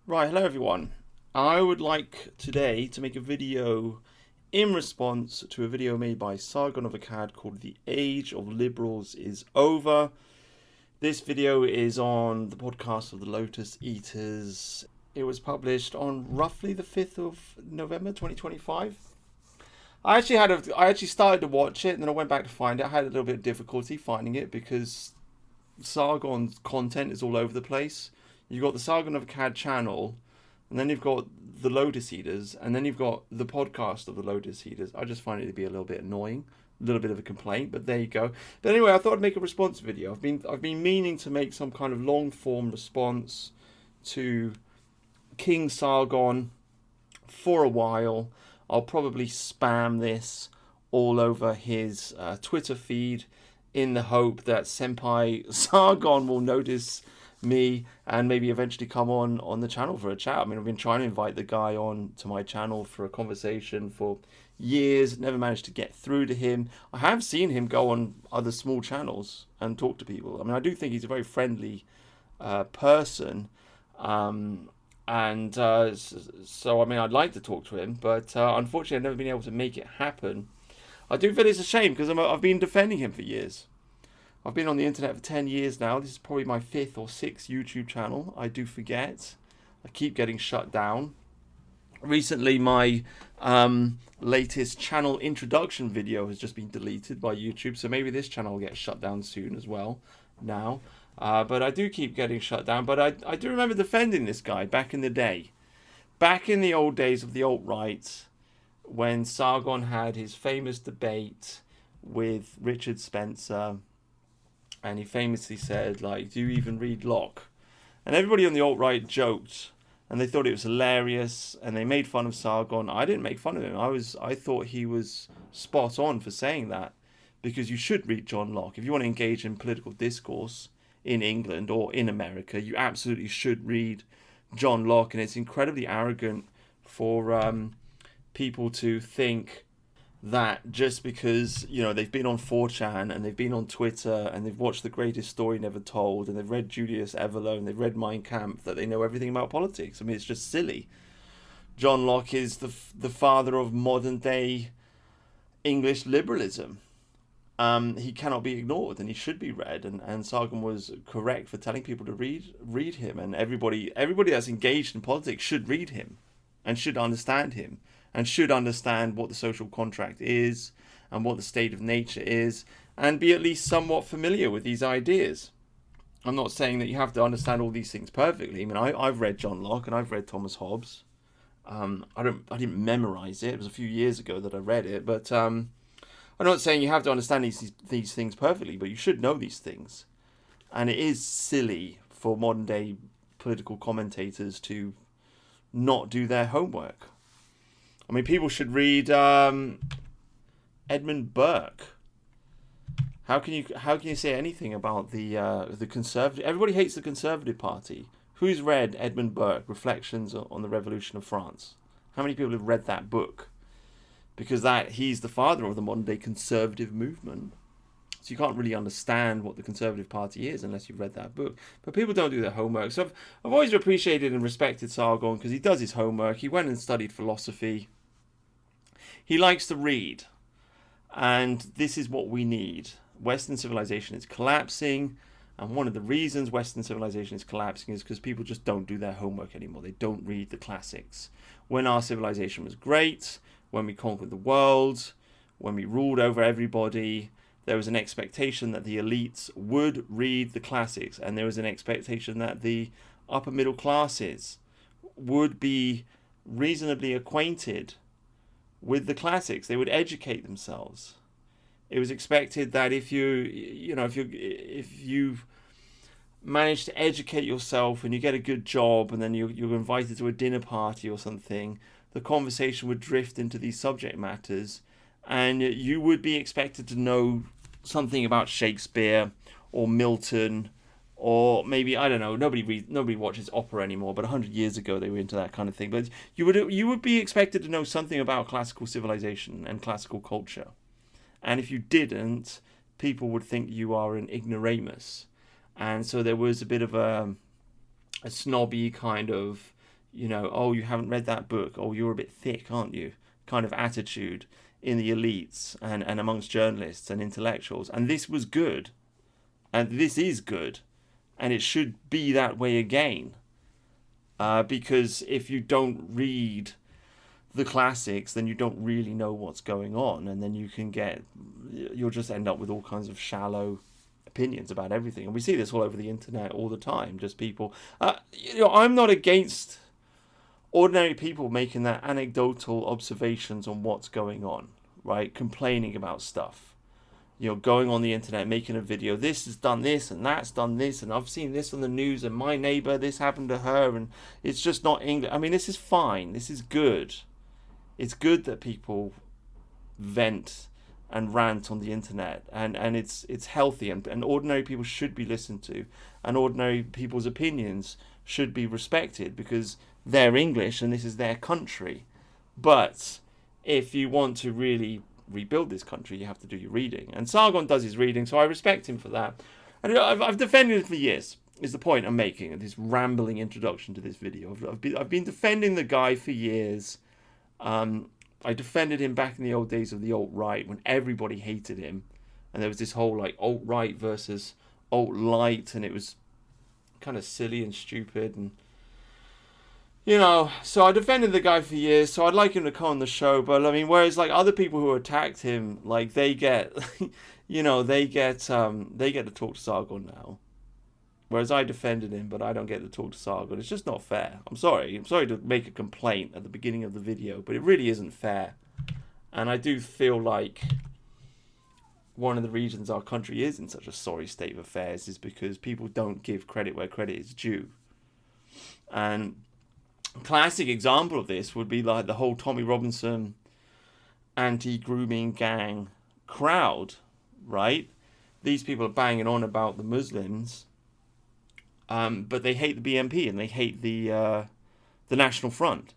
Right, hello everyone. I would like today to make a video in response to a video made by Sargon of Akkad called The Age of Liberals is Over. This video is on the podcast of the Lotus Eaters. It was published on roughly the 5th of November 2025. I actually started to watch it and then I went back to find it. I had a little bit of difficulty finding it because Sargon's content is all over the place. You've got the Sargon of Akkad channel, and then you've got the Lotus Eaters, and then you've got the podcast of the Lotus Eaters. I just find it to be a little bit annoying, a little bit of a complaint, but there you go. But anyway, I thought I'd make a response video. I've been meaning to make some kind of long form response to King Sargon for a while. I'll probably spam this all over his Twitter feed in the hope that Senpai Sargon will notice me and maybe eventually come on the channel for a chat. I mean, I've been trying to invite the guy on to my channel for a conversation for years, never managed to get through to him. I have seen him go on other small channels and talk to people. I mean, I do think he's a very friendly person, so I mean, I'd like to talk to him, but unfortunately I've never been able to make it happen. I do feel it's a shame because I've been defending him for years. I've been on the internet for 10 years now. This is probably my 5th or 6th YouTube channel. I do forget. I keep getting shut down. Recently, my latest channel introduction video has just been deleted by YouTube. So maybe this channel will get shut down soon as well now. But I do keep getting shut down. But I do remember defending this guy back in the day. Back in the old days of the alt-right, when Sargon had his famous debate with Richard Spencer. And he famously said, like, do you even read Locke? And everybody on the alt-right joked, and they thought it was hilarious, and they made fun of Sargon. I didn't make fun of him. I thought he was spot on for saying that, because you should read John Locke. If you want to engage in political discourse in England or in America, you absolutely should read John Locke. And it's incredibly arrogant for people to think that just because, you know, they've been on 4chan and they've been on Twitter and they've watched The Greatest Story Never Told and they've read Julius Evola and they've read Mein Kampf, that they know everything about politics. I mean, it's just silly. John Locke is the father of modern day English liberalism. He cannot be ignored and he should be read, and Sargon was correct for telling people to read him, and everybody that's engaged in politics should read him and should understand him. And should understand what the social contract is and what the state of nature is, and be at least somewhat familiar with these ideas. I'm not saying that you have to understand all these things perfectly. I mean, I've read John Locke and I've read Thomas Hobbes. I didn't memorize it. It was a few years ago that I read it, but I'm not saying you have to understand these things perfectly, but you should know these things. And it is silly for modern day political commentators to not do their homework. I mean, people should read Edmund Burke. How can you say anything about the Conservative? Everybody hates the Conservative Party. Who's read Edmund Burke, Reflections on the Revolution of France? How many people have read that book? Because he's the father of the modern day conservative movement. So you can't really understand what the Conservative Party is unless you've read that book. But people don't do their homework. So I've always appreciated and respected Sargon because he does his homework. He went and studied philosophy. He likes to read, and this is what we need. Western civilization is collapsing, and one of the reasons Western civilization is collapsing is because people just don't do their homework anymore. They don't read the classics. When our civilization was great, when we conquered the world, when we ruled over everybody, there was an expectation that the elites would read the classics, and there was an expectation that the upper middle classes would be reasonably acquainted with the classics. They would educate themselves. It was expected that if you manage to educate yourself and you get a good job and then you're invited to a dinner party or something, the conversation would drift into these subject matters and you would be expected to know something about Shakespeare or Milton, or maybe, I don't know, nobody watches opera anymore, but 100 years ago they were into that kind of thing. But you would be expected to know something about classical civilization and classical culture. And if you didn't, people would think you are an ignoramus. And so there was a bit of a snobby kind of, oh, you haven't read that book, oh, you're a bit thick, aren't you, kind of attitude in the elites and amongst journalists and intellectuals. And this was good, and this is good, and it should be that way again, because if you don't read the classics, then you don't really know what's going on, and then you'll just end up with all kinds of shallow opinions about everything. And we see this all over the internet all the time, just people, I'm not against ordinary people making their anecdotal observations on what's going on, right? Complaining about stuff, going on the internet, making a video, this has done this and that's done this, and I've seen this on the news, and my neighbor, this happened to her, and it's just not English. I mean, this is fine, this is good. It's good that people vent and rant on the internet, and it's healthy, and ordinary people should be listened to, and ordinary people's opinions should be respected, because they're English and this is their country. But if you want to really rebuild this country, you have to do your reading, and Sargon does his reading, so I respect him for that. And I've defended him for years, is the point I'm making in this rambling introduction to this video. I've been defending the guy for years. I defended him back in the old days of the alt-right, when everybody hated him, and there was this whole like alt-right versus alt-light, and it was kind of silly and stupid, and so I defended the guy for years, so I'd like him to come on the show. But I mean, whereas like other people who attacked him, like they get they get to talk to Sargon now, whereas I defended him, but I don't get to talk to Sargon. It's just not fair. I'm sorry to make a complaint at the beginning of the video, but it really isn't fair. And I do feel like one of the reasons our country is in such a sorry state of affairs is because people don't give credit where credit is due. And a classic example of this would be like the whole Tommy Robinson anti-grooming gang crowd, right? These people are banging on about the Muslims, but they hate the BNP and they hate the National Front.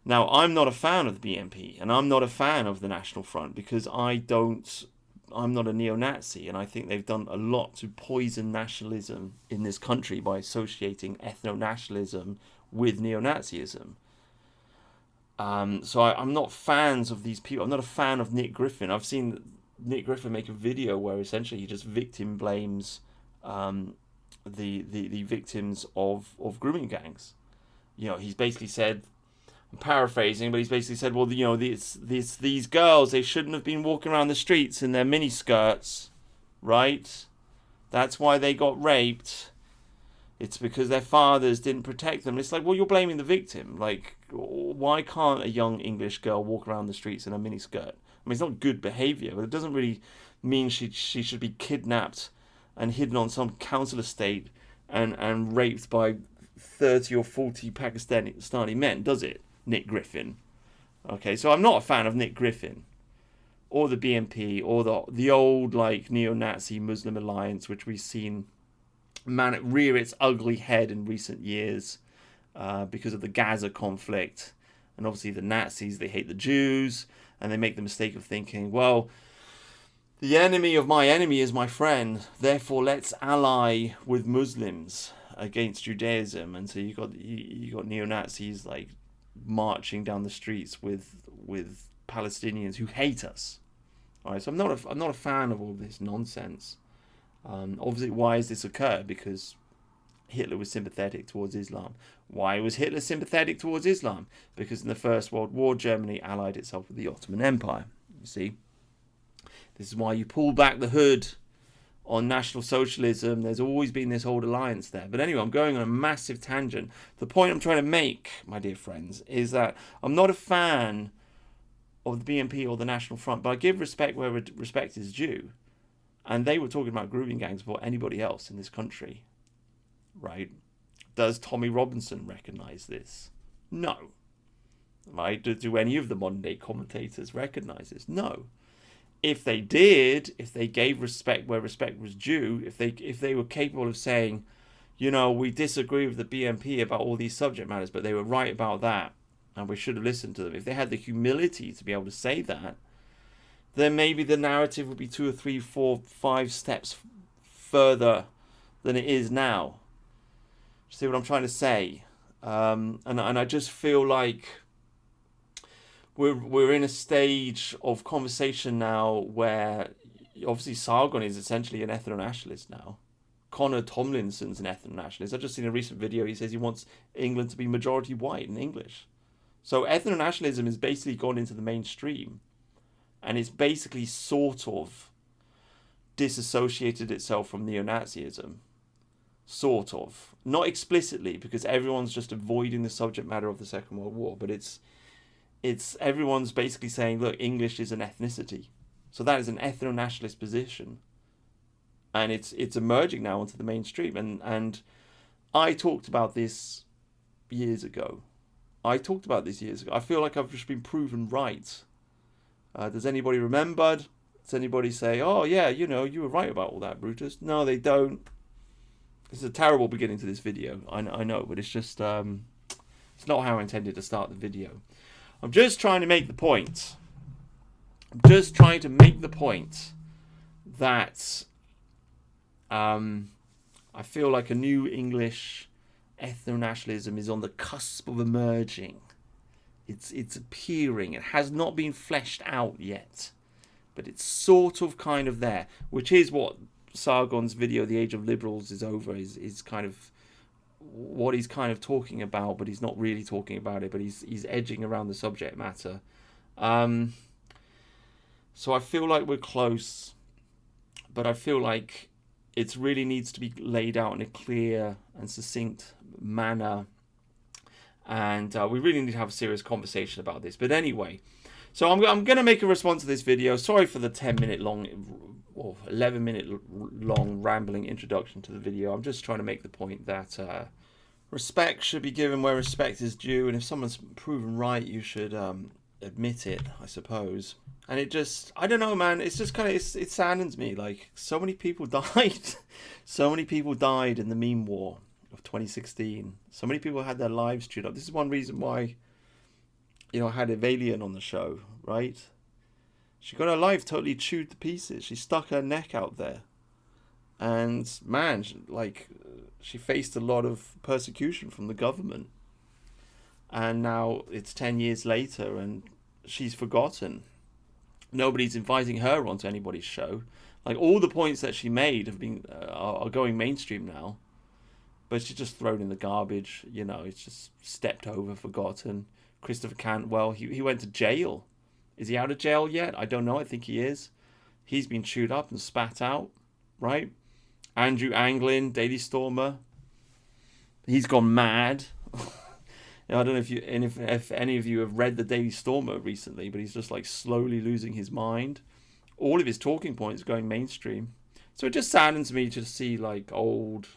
Now, I'm not a fan of the BNP, and I'm not a fan of the National Front, because I'm not a neo-Nazi, and I think they've done a lot to poison nationalism in this country by associating ethno-nationalism with neo-Nazism. So I'm not fans of these people. I'm not a fan of Nick Griffin. I've seen Nick Griffin make a video where essentially he just victim blames the victims of grooming gangs. He's basically said, I'm paraphrasing, but he's basically said, well, these girls, they shouldn't have been walking around the streets in their mini skirts, right? That's why they got raped. It's because their fathers didn't protect them. It's like, well, you're blaming the victim. Like, why can't a young English girl walk around the streets in a mini skirt? I mean, it's not good behaviour, but it doesn't really mean she should be kidnapped and hidden on some council estate and raped by 30 or 40 Pakistani men, does it, Nick Griffin? Okay, so I'm not a fan of Nick Griffin or the BNP or the old like neo-Nazi Muslim alliance, which we've seen rear its ugly head in recent years because of the Gaza conflict. And obviously the Nazis, they hate the Jews, and they make the mistake of thinking, well, the enemy of my enemy is my friend, therefore let's ally with Muslims against Judaism. And so you got neo-Nazis like marching down the streets with Palestinians who hate us. All right, so I'm not a fan of all this nonsense. Obviously, why has this occurred? Because Hitler was sympathetic towards Islam. Why was Hitler sympathetic towards Islam? Because in the First World War, Germany allied itself with the Ottoman Empire. You see, this is why you pull back the hood on National Socialism. There's always been this old alliance there. But anyway, I'm going on a massive tangent. The point I'm trying to make, my dear friends, is that I'm not a fan of the BNP or the National Front, but I give respect where respect is due. And they were talking about grooming gangs before anybody else in this country, right? Does Tommy Robinson recognise this? No. Right? Do any of the modern day commentators recognise this? No. If they did, if they gave respect where respect was due, if they were capable of saying, we disagree with the BNP about all these subject matters, but they were right about that, and we should have listened to them. If they had the humility to be able to say that, then maybe the narrative would be 2 or 3, 4, 5 steps further than it is now. See what I'm trying to say? And I just feel like we're in a stage of conversation now where obviously Sargon is essentially an ethno-nationalist now. Connor Tomlinson's an ethno-nationalist. I've just seen a recent video. He says he wants England to be majority white and English. So ethno-nationalism has basically gone into the mainstream, and it's basically sort of disassociated itself from neo-Nazism. Sort of. Not explicitly, because everyone's just avoiding the subject matter of the Second World War, but it's everyone's basically saying, look, English is an ethnicity. So that is an ethno-nationalist position. And it's emerging now into the mainstream. And I talked about this years ago. I feel like I've just been proven right. Does anybody remember? Does anybody say, oh, yeah, you were right about all that, Brutus? No, they don't. It's a terrible beginning to this video. I know, but it's just... it's not how I intended to start the video. I'm just trying to make the point. That... I feel like a new English ethno-nationalism is on the cusp of emerging. It's appearing. It has not been fleshed out yet, but it's sort of kind of there, which is what Sargon's video, "The Age of Liberals is Over," is kind of what he's kind of talking about, but he's not really talking about it, but he's edging around the subject matter. So I feel like we're close, but I feel like it really needs to be laid out in a clear and succinct manner. And we really need to have a serious conversation about this. But anyway, so I'm going to make a response to this video. Sorry for the 10-minute long or 11-minute long rambling introduction to the video. I'm just trying to make the point that respect should be given where respect is due. And if someone's proven right, you should admit it, I suppose. And it just, I don't know, man. It's just kind of, it saddens me. Like, so many people died. So many people died in the meme war of 2016. So many people had their lives chewed up. This is one reason why, I had Evalian on the show, right? She got her life totally chewed to pieces. She stuck her neck out there. And, man, she faced a lot of persecution from the government. And now it's 10 years later and she's forgotten. Nobody's inviting her onto anybody's show. Like, all the points that she made have been are going mainstream now, but she's just thrown in the garbage. It's just stepped over, forgotten. Christopher Cantwell, he went to jail. Is he out of jail yet? I don't know. I think he is. He's been chewed up and spat out, right? Andrew Anglin, Daily Stormer, he's gone mad. I don't know if any of you have read the Daily Stormer recently, but he's just like slowly losing his mind. All of his talking points are going mainstream. So it just saddens me to see like old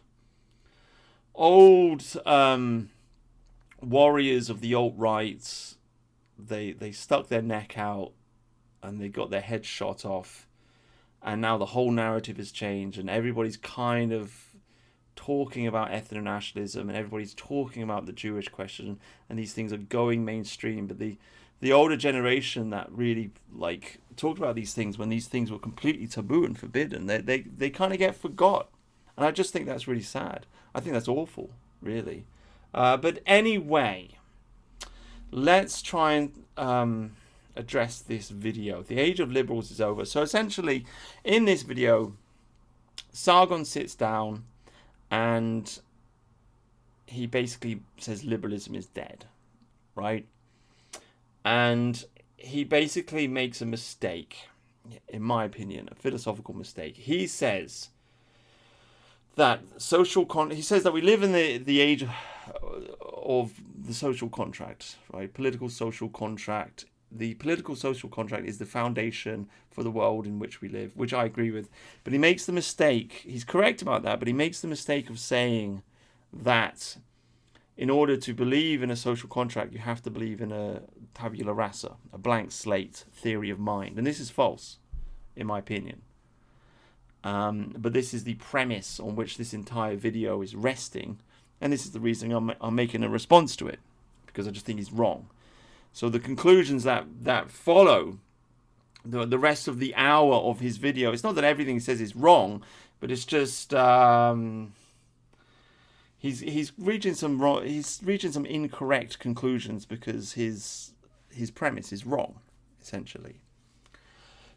warriors of the alt-right. They stuck their neck out and they got their head shot off. And now the whole narrative has changed and everybody's kind of talking about ethno-nationalism and everybody's talking about the Jewish question, and these things are going mainstream. But the older generation that really talked about these things when these things were completely taboo and forbidden, they kind of get forgot. And I just think that's really sad. I think that's awful, really. But anyway, let's try and address this video. The Age of Liberals is Over. So essentially, in this video, Sargon sits down and he basically says liberalism is dead, right? And he basically makes a mistake, in my opinion, a philosophical mistake. He says that he says that we live in the age of the social contract, right? Political social contract. The political social contract is the foundation for the world in which we live, which I agree with. But he makes the mistake, he's correct about that, but he makes the mistake of saying that in order to believe in a social contract, you have to believe in a tabula rasa, a blank slate theory of mind. And this is false, in my opinion. But this is the premise on which this entire video is resting. And this is the reason I'm making a response to it, because I just think he's wrong. So the conclusions that follow the rest of the hour of his video, it's not that everything he says is wrong, but it's just he's reaching some incorrect conclusions because his premise is wrong, essentially.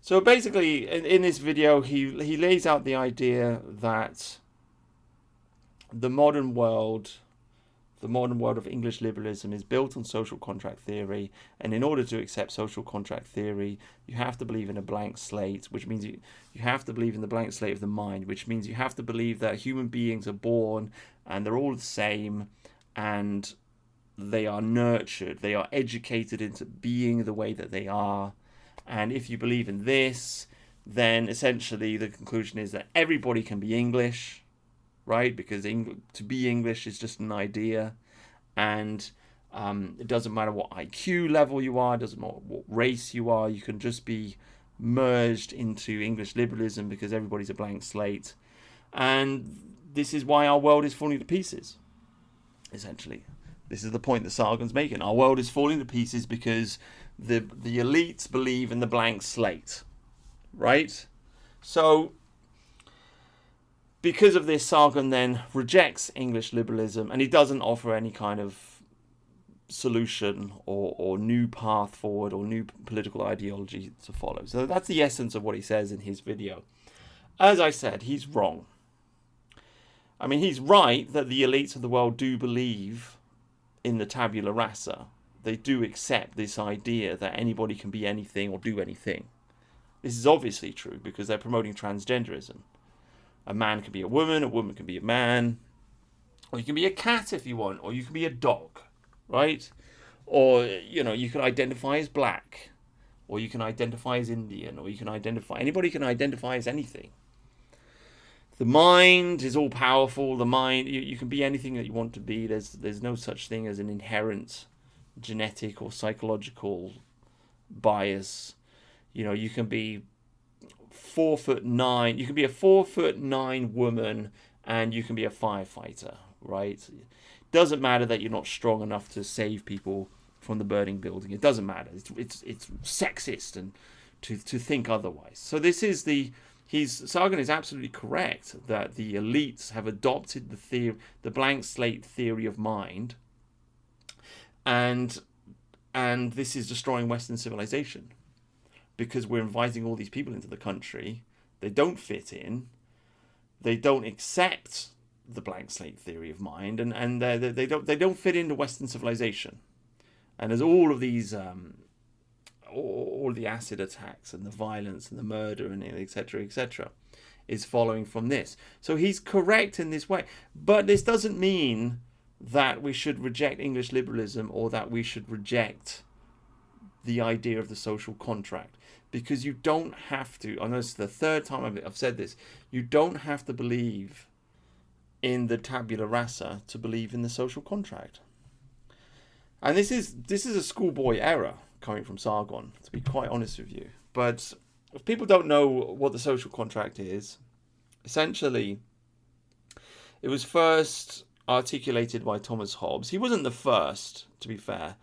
So basically, in this video, he lays out the idea that the modern world of English liberalism is built on social contract theory, and in order to accept social contract theory, you have to believe in a blank slate, which means you have to believe in the blank slate of the mind, which means you have to believe that human beings are born and they're all the same, and they are nurtured, they are educated into being the way that they are. And if you believe in this, then essentially the conclusion is that everybody can be English, right? Because to be English is just an idea, and it doesn't matter what IQ level you are, it doesn't matter what race you are, you can just be merged into English liberalism because everybody's a blank slate. And this is why our world is falling to pieces, essentially. This is the point that Sargon's making. Our world is falling to pieces because the elites believe in the blank slate, right? So because of this, Sargon then rejects English liberalism, and he doesn't offer any kind of solution or new path forward or new political ideology to follow. So that's the essence of what he says in his video. As I said, he's wrong. I mean, he's right that the elites of the world do believe in the tabula rasa. They do accept this idea that anybody can be anything or do anything. This is obviously true because they're promoting transgenderism. A man can be a woman can be a man, or you can be a cat if you want, or you can be a dog, right? Or, you can identify as black, or you can identify as Indian, or you can anybody can identify as anything. The mind is all powerful. The mind, you can be anything that you want to be. There's no such thing as an inherent genetic or psychological bias. You can be 4'9". You can be a 4'9" woman, and you can be a firefighter, right? It doesn't matter that you're not strong enough to save people from the burning building. It doesn't matter. It's sexist and to think otherwise. So this is Sargon is absolutely correct that the elites have adopted the blank slate theory of mind, and this is destroying Western civilization. Because we're inviting all these people into the country, they don't fit in, they don't accept the blank slate theory of mind, and they don't fit into Western civilization. And as all of these, all the acid attacks and the violence and the murder and etc., is following from this. So he's correct in this way, but this doesn't mean that we should reject English liberalism or that we should reject the idea of the social contract, because you don't have to. I know it's the third time I've said this. You don't have to believe in the tabula rasa to believe in the social contract. And this is a schoolboy error coming from Sargon, to be quite honest with you. But if people don't know what the social contract is, essentially, it was first articulated by Thomas Hobbes. He wasn't the first, to be fair.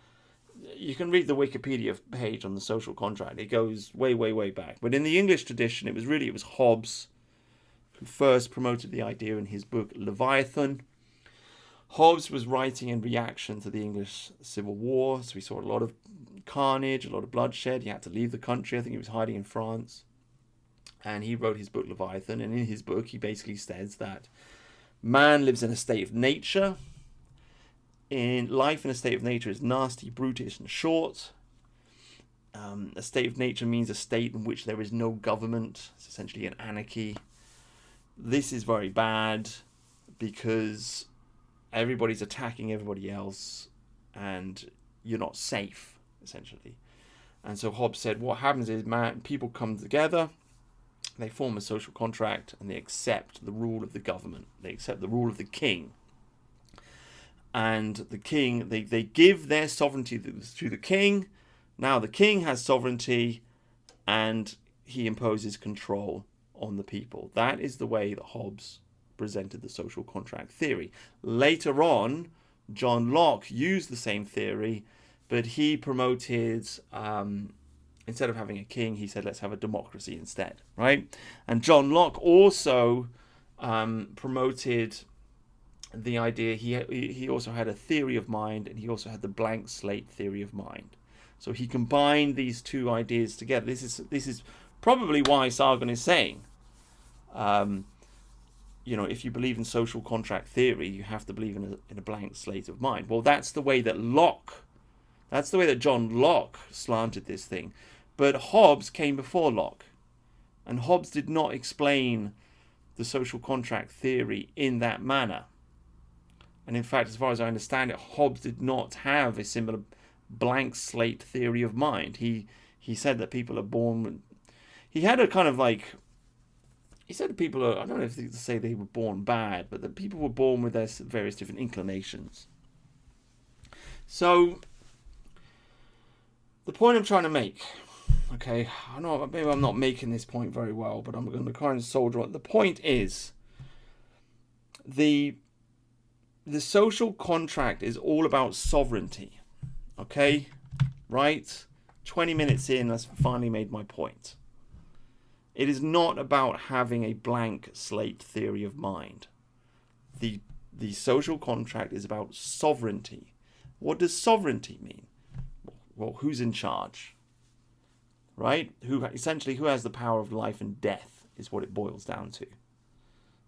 You can read the Wikipedia page on the social contract. It goes way, way, way back. But in the English tradition, it was Hobbes who first promoted the idea in his book Leviathan. Hobbes was writing in reaction to the English Civil War, so he saw a lot of carnage, a lot of bloodshed. He had to leave the country. I think he was hiding in France. And he wrote his book Leviathan, and in his book he basically says that man lives in a state of nature. Life in a state of nature is nasty, brutish, and short. A state of nature means a state in which there is no government. It's essentially an anarchy. This is very bad because everybody's attacking everybody else and you're not safe, essentially. And so Hobbes said what happens is people come together, they form a social contract, and they accept the rule of the government. They accept the rule of the king. And the king, they give their sovereignty to the king. Now the king has sovereignty and he imposes control on the people. That is the way that Hobbes presented the social contract theory. Later on, John Locke used the same theory, but he promoted, instead of having a king, he said, let's have a democracy instead, right? And John Locke also promoted the idea, he also had a theory of mind, and he also had the blank slate theory of mind. So he combined these two ideas together. This is probably why Sargon is saying, if you believe in social contract theory, you have to believe in a blank slate of mind. Well, that's the way that John Locke slanted this thing. But Hobbes came before Locke, and Hobbes did not explain the social contract theory in that manner. And in fact, as far as I understand it, Hobbes did not have a similar blank slate theory of mind. He said that people are born. He had a kind of like. He said that people are. I don't know if to say they were born bad, but that people were born with their various different inclinations. So the point I'm trying to make. Okay, I know maybe I'm not making this point very well, but I'm going to kind of soldier on. The point is, the social contract is all about sovereignty. Okay, right? 20 minutes in, I've finally made my point. It is not about having a blank slate theory of mind. The social contract is about sovereignty. What does sovereignty mean? Well, who's in charge? Right? Who has the power of life and death is what it boils down to.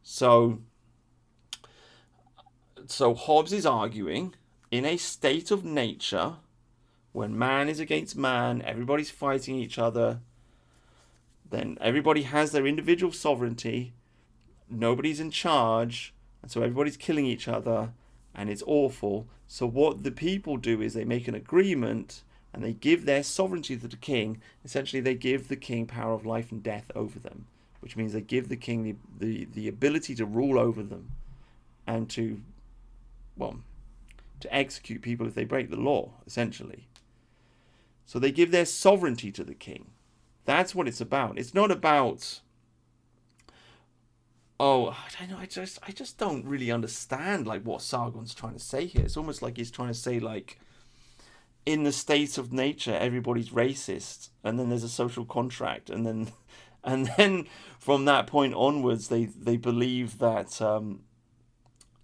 So Hobbes is arguing, in a state of nature, when man is against man, everybody's fighting each other, then everybody has their individual sovereignty, nobody's in charge, and so everybody's killing each other, and it's awful. So what the people do is they make an agreement, and they give their sovereignty to the king. Essentially, they give the king power of life and death over them, which means they give the king the ability to rule over them and to execute people if they break the law, essentially. So they give their sovereignty to the king. That's what it's about. It's not about, I don't know, I just don't really understand like what Sargon's trying to say here. It's almost like he's trying to say, like, in the state of nature, everybody's racist, and then there's a social contract, and then from that point onwards, they believe that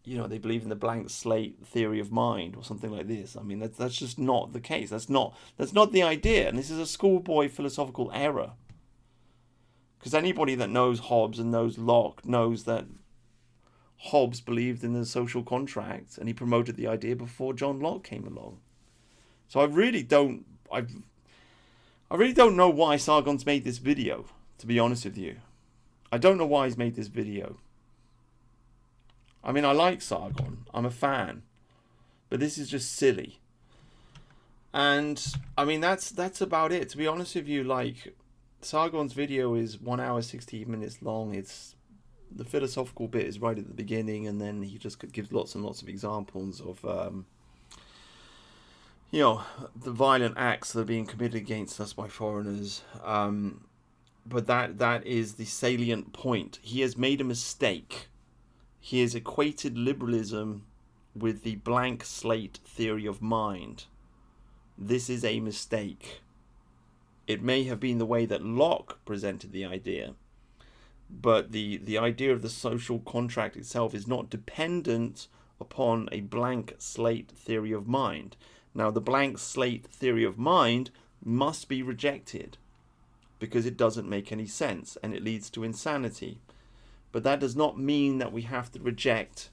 they believe in the blank slate theory of mind or something like this. I mean, that's just not the case. That's not the idea, and this is a schoolboy philosophical error. Because anybody that knows Hobbes and knows Locke knows that Hobbes believed in the social contract, and he promoted the idea before John Locke came along. So I really don't know why Sargon's made this video, to be honest with you. I don't know why he's made this video. I mean, I like Sargon. I'm a fan. But this is just silly. And, I mean, that's about it. To be honest with you, like, Sargon's video is 1 hour, 16 minutes long. It's the philosophical bit is right at the beginning, and then he just gives lots and lots of examples of the violent acts that are being committed against us by foreigners. But that is the salient point. He has made a mistake. He has equated liberalism with the blank slate theory of mind. This is a mistake. It may have been the way that Locke presented the idea, but the idea of the social contract itself is not dependent upon a blank slate theory of mind. Now, the blank slate theory of mind must be rejected because it doesn't make any sense and it leads to insanity. But that does not mean that we have to reject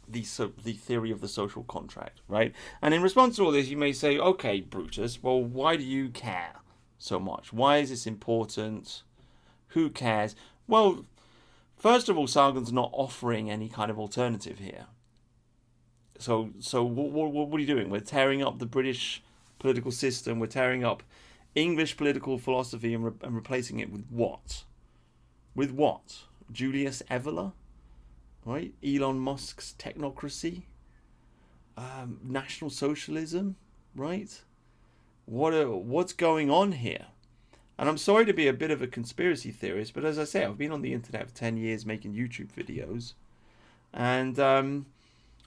the theory of the social contract, right? And in response to all this, you may say, okay, Brutus, well, why do you care so much? Why is this important? Who cares? Well, first of all, Sargon's not offering any kind of alternative here. So what are you doing? We're tearing up the British political system. We're tearing up English political philosophy and replacing it with what? With what? Julius Evola? Right? Elon Musk's technocracy? National socialism? Right? What's going on here? And I'm sorry to be a bit of a conspiracy theorist, but as I say, I've been on the internet for 10 years making YouTube videos. And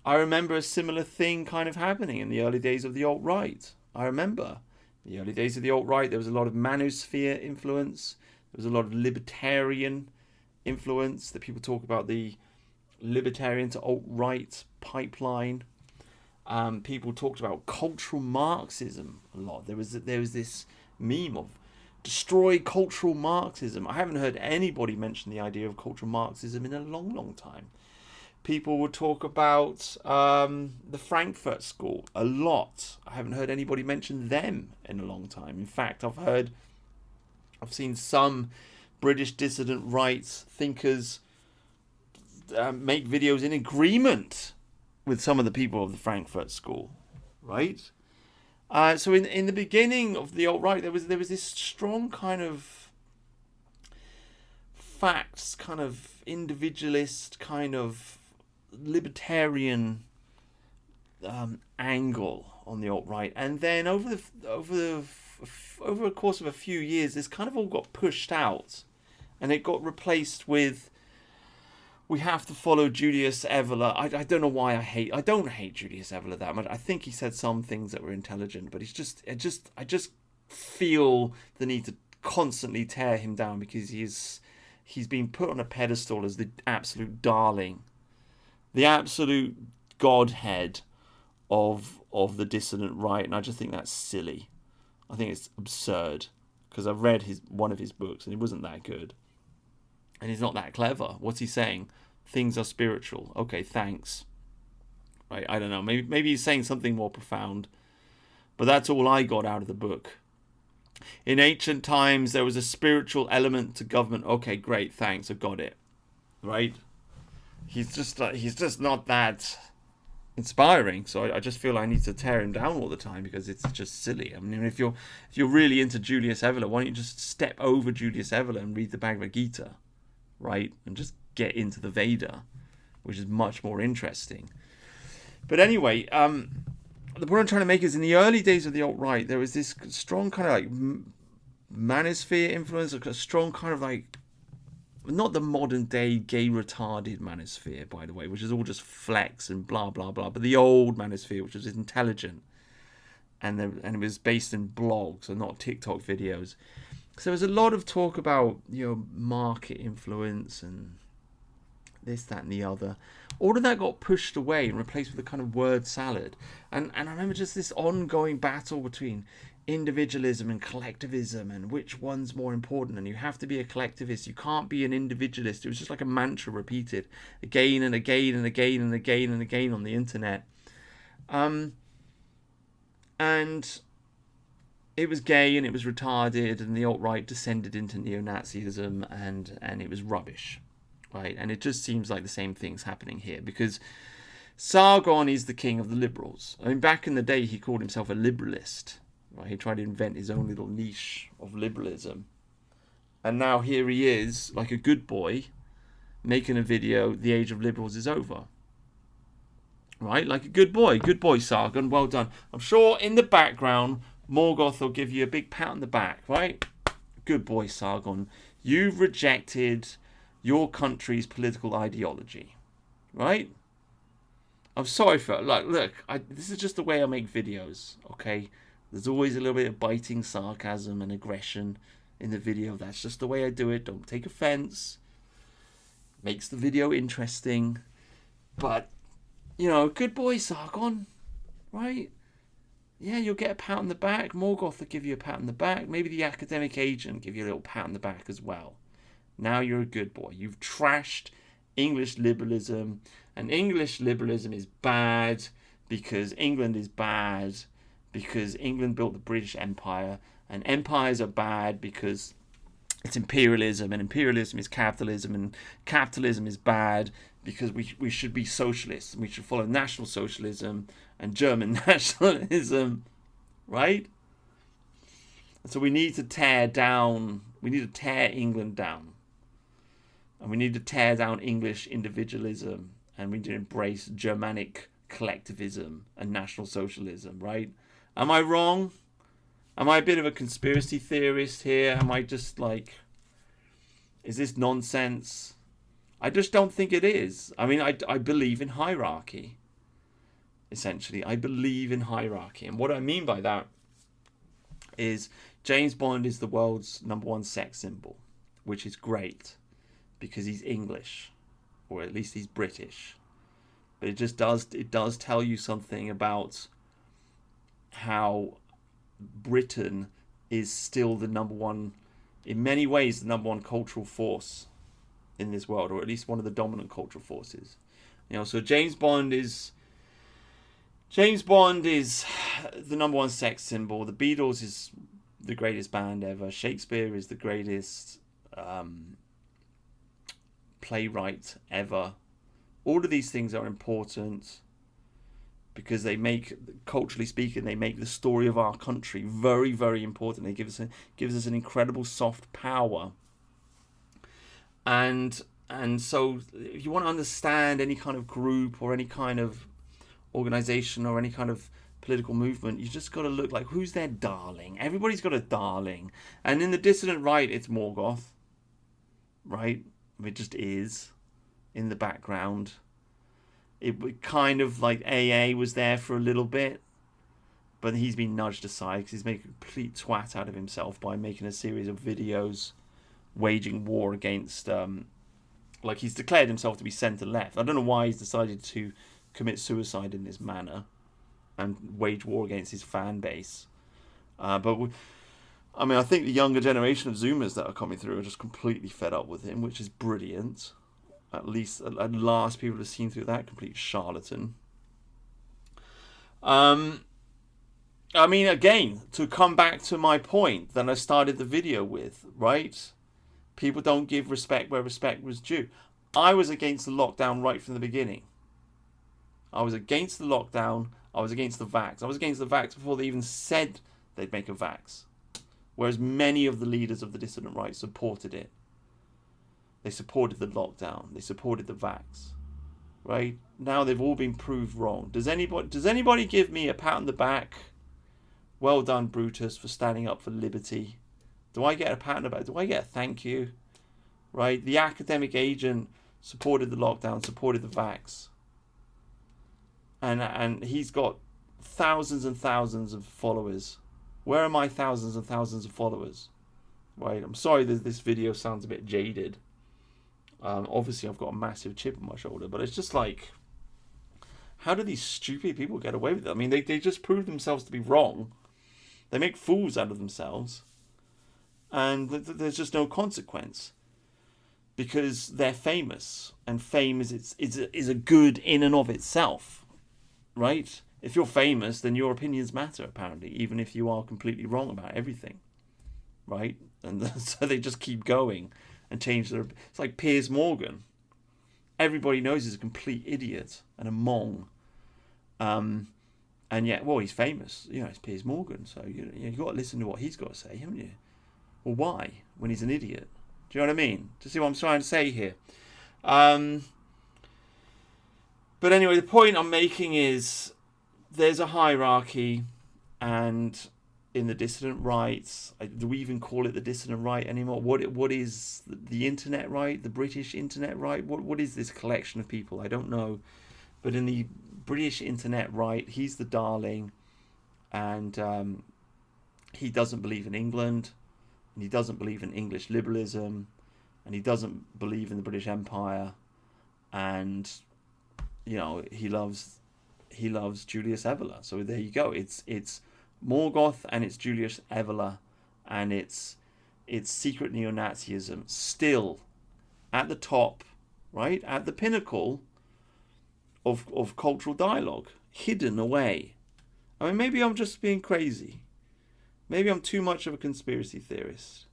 I remember a similar thing kind of happening in the early days of the alt-right. I remember in the early days of the alt-right, there was a lot of manosphere influence. There was a lot of libertarian influence that people talk about the libertarian to alt-right pipeline. People talked about cultural Marxism a lot. There was this meme of destroy cultural Marxism. I haven't heard anybody mention the idea of cultural Marxism in a long, long time. People would talk about the Frankfurt School a lot. I haven't heard anybody mention them in a long time. In fact, I've seen some British dissident rights thinkers make videos in agreement with some of the people of the Frankfurt School, right? So in the beginning of the alt-right, there was this strong kind of facts, kind of individualist, kind of libertarian angle on the alt-right, and then over a course of a few years, this kind of all got pushed out, and it got replaced with, we have to follow Julius Evola. I don't know why I don't hate Julius Evola that much. I think he said some things that were intelligent, but I just feel the need to constantly tear him down because he's been put on a pedestal as the absolute darling, the absolute godhead of the dissident right, and I just think that's silly. I think it's absurd because I've read one of his books and he wasn't that good. And he's not that clever. What's he saying? Things are spiritual. Okay, thanks. Right, I don't know. Maybe he's saying something more profound. But that's all I got out of the book. In ancient times, there was a spiritual element to government. Okay, great, thanks. I got it. Right? He's just not that inspiring. So I just feel I need to tear him down all the time because it's just silly. I mean, if you're really into Julius Evola, why don't you just step over Julius Evola and read the Bhagavad Gita? Right, and just get into the Veda, which is much more interesting. But anyway, the point I'm trying to make is in the early days of the alt-right, there was this strong kind of like manosphere influence, a strong kind of like, not the modern day gay retarded manosphere, by the way, which is all just flex and blah blah blah, but the old manosphere, which was intelligent, and it was based in blogs and not TikTok videos. So there was a lot of talk about, market influence and this, that, and the other. All of that got pushed away and replaced with a kind of word salad. And I remember just this ongoing battle between individualism and collectivism and which one's more important. And you have to be a collectivist. You can't be an individualist. It was just like a mantra repeated again and again and again and again and again on the internet. And it was gay and it was retarded, and the alt-right descended into neo-Nazism, and it was rubbish, right? And it just seems like the same thing's happening here because Sargon is the king of the liberals. I mean, back in the day, he called himself a liberalist, right? He tried to invent his own little niche of liberalism. And now here he is, like a good boy, making a video, the age of liberals is over. Right? Like a good boy. Good boy, Sargon. Well done. I'm sure in the background, Morgoth will give you a big pat on the back, right? Good boy, Sargon. You've rejected your country's political ideology, right? I'm sorry for look. This is just the way I make videos, okay? There's always a little bit of biting sarcasm and aggression in the video. That's just the way I do it. Don't take offense. Makes the video interesting. But, good boy, Sargon, right? Yeah, you'll get a pat on the back. Morgoth will give you a pat on the back. Maybe the academic agent give you a little pat on the back as well. Now you're a good boy. You've trashed English liberalism. And English liberalism is bad because England is bad because England built the British Empire. And empires are bad because it's imperialism. And imperialism is capitalism. And capitalism is bad because we should be socialists. And we should follow National Socialism and German nationalism, right? And so we need to tear England down. And we need to tear down English individualism. And we need to embrace Germanic collectivism and National Socialism, right? Am I wrong? Am I a bit of a conspiracy theorist here? Am I just like, is this nonsense? I just don't think it is. I mean, I believe in hierarchy. Essentially, I believe in hierarchy. And what I mean by that is James Bond is the world's #1 sex symbol, which is great because he's English, or at least he's British. But it does tell you something about how Britain is still the number one, in many ways, the number one cultural force in this world, or at least one of the dominant cultural forces. So James Bond is the number one sex symbol. The Beatles is the greatest band ever. Shakespeare is the greatest playwright ever. All of these things are important because they make, culturally speaking, they make the story of our country very, very important. They gives us an incredible soft power. And so if you want to understand any kind of group or any kind of organization or any kind of political movement, you just got to look like, who's their darling? Everybody's got a darling. And in the dissident right, it's Morgoth, right? It just is in the background. It kind of like AA was there for a little bit, but he's been nudged aside because he's making a complete twat out of himself by making a series of videos waging war against, like he's declared himself to be centre left. I don't know why he's decided to commit suicide in this manner and wage war against his fan base. I think the younger generation of Zoomers that are coming through are just completely fed up with him, which is brilliant. At last, people have seen through that complete charlatan. Again, to come back to my point that I started the video with, right? People don't give respect where respect was due. I was against the lockdown right from the beginning. I was against the lockdown. I was against the vax. I was against the vax before they even said they'd make a vax. Whereas many of the leaders of the dissident right supported it. They supported the lockdown. They supported the vax. Right? Now they've all been proved wrong. Does anybody give me a pat on the back? Well done, Brutus, for standing up for liberty. Do I get a pat on the back? Do I get a thank you? Right? The academic agent supported the lockdown, supported the vax. And he's got thousands and thousands of followers. Where are my thousands and thousands of followers? Right? I'm sorry that this video sounds a bit jaded. Obviously, I've got a massive chip on my shoulder, but it's just like, how do these stupid people get away with it? I mean, they just prove themselves to be wrong. They make fools out of themselves. And there's just no consequence. Because they're famous. And fame is a good in and of itself. Right? If you're famous, then your opinions matter, apparently. Even if you are completely wrong about everything. Right? And so they just keep going. And change their... It's like Piers Morgan. Everybody knows he's a complete idiot. And a mong. And yet, well, he's famous. It's Piers Morgan. So, you've got to listen to what he's got to say, haven't you? Well, why? When he's an idiot. Do you know what I mean? Do you see what I'm trying to say here? But anyway, the point I'm making is there's a hierarchy, and in the dissident rights, do we even call it the dissident right anymore? What is the internet right? The British internet right? What is this collection of people? I don't know. But in the British internet right, he's the darling, and he doesn't believe in England, and he doesn't believe in English liberalism, and he doesn't believe in the British Empire, and he loves Julius Evola. So there you go. It's Morgoth and it's Julius Evola, and it's secret neo-Nazism still at the top, right? At the pinnacle of cultural dialogue, hidden away. I mean, maybe I'm just being crazy. Maybe I'm too much of a conspiracy theorist.